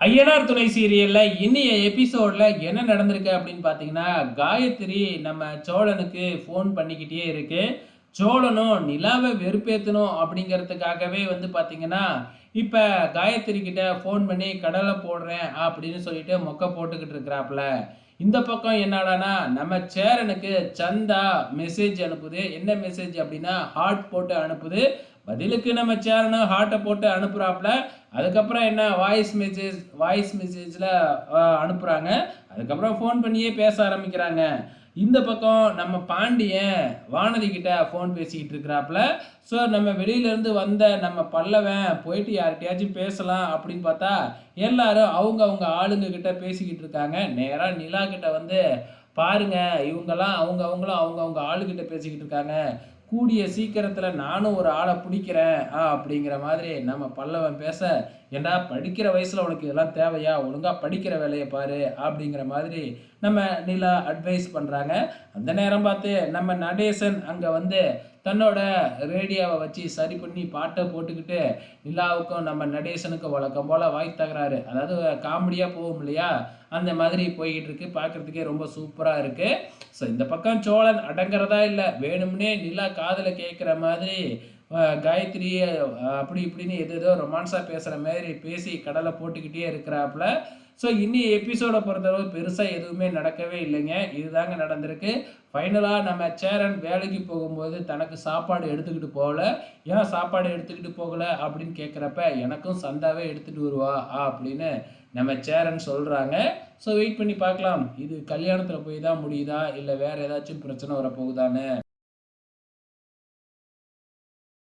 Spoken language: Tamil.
ஐயனார் துணை சீரியல்ல இன்னைய எபிசோட்ல என்ன நடந்திருக்கு அப்படின்னு பார்த்தீங்கன்னா, காயத்ரி நம்ம சோழனுக்கு ஃபோன் பண்ணிக்கிட்டே இருக்கு. சோழனும் நிலாவ வெறுப்பேத்தணும் அப்படிங்கிறதுக்காகவே வந்து பார்த்தீங்கன்னா, இப்ப காயத்ரி கிட்ட ஃபோன் பண்ணி கடல போடுறேன் அப்படின்னு சொல்லிட்டு மொக்க போட்டுக்கிட்டு இருக்கிறாப்ல. இந்த பக்கம் என்னடான்னா, நம்ம சேரனுக்கு சந்தா மெசேஜ் அனுப்புது. என்ன மெசேஜ் அப்படின்னா, ஹார்ட் போட்டு அனுப்புது. பதிலுக்கு நம்ம சேரனும் ஹார்ட்ட போட்டு அனுப்புறாப்ல. அதுக்கப்புறம் என்ன வாய்ஸ் மெசேஜில் அனுப்புகிறாங்க. அதுக்கப்புறம் ஃபோன் பண்ணியே பேச ஆரம்பிக்கிறாங்க. இந்த பக்கம் நம்ம பாண்டியன் வானதி கிட்ட ஃபோன் பேசிக்கிட்டு இருக்கிறாப்புல. ஸோ நம்ம வெளியிலேருந்து வந்த நம்ம பல்லவன் போயிட்டு யார்கிட்டயாச்சும் பேசலாம் அப்படின்னு பார்த்தா எல்லாரும் அவங்க அவங்க ஆளுங்க கிட்ட பேசிக்கிட்டு இருக்காங்க. நேராக நிலா கிட்ட வந்து பாருங்க, இவங்கெல்லாம் அவங்களும் அவங்க அவங்க ஆளுகிட்ட பேசிக்கிட்டு இருக்காங்க. கூடிய சீக்கிரத்தில் நானும் ஒரு ஆளை பிடிக்கிறேன் அப்படிங்கிற மாதிரி நம்ம பல்லவன் பேச, ஏண்டா படிக்கிற வயசில் உனக்கு இதெல்லாம் தேவையா, ஒழுங்காக படிக்கிற வேலையை பாரு அப்படிங்கிற மாதிரி நம்ம நிலா அட்வைஸ் பண்ணுறாங்க. அந்த நேரம் பார்த்து நம்ம நடேசன் அங்கே வந்து தன்னோட ரேடியோவை வச்சு சரி பண்ணி பாட்டை போட்டுக்கிட்டு நிலாவுக்கும் நம்ம நடேசனுக்கும் வழக்கம் போல் வாய் தகராறு, அதாவது காமெடியாக போகும் இல்லையா, அந்த மாதிரி போய்கிட்டு இருக்கு. பார்க்குறதுக்கே ரொம்ப சூப்பராக இருக்குது. ஸோ இந்த பக்கம் சோழன் அடங்குறதா இல்லை, வேணும்னே நிலா காதில் கேட்குற மாதிரி காயத்ரி அப்படி இப்படின்னு எதோ ரொமான்ஸாக பேசுகிற மாதிரி பேசி கடலை போட்டுக்கிட்டே இருக்கிறாப்புல. ஸோ இன்னி எபிசோடை பொறுத்தளவு பெருசாக எதுவுமே நடக்கவே இல்லைங்க. இதுதாங்க நடந்திருக்கு. ஃபைனலாக நம்ம சேரன் வேலைக்கு போகும்போது தனக்கு சாப்பாடு எடுத்துக்கிட்டு போகல. ஏன் சாப்பாடு எடுத்துக்கிட்டு போகலை அப்படின்னு கேட்குறப்ப, எனக்கும் சந்தாவே எடுத்துகிட்டு வருவா அப்படின்னு நம்ம சேரன் சொல்கிறாங்க. ஸோ வெயிட் பண்ணி பார்க்கலாம், இது கல்யாணத்தில் போய் தான் முடியுதா இல்லை வேறு ஏதாச்சும் பிரச்சனை வரப்போகுதான்னு.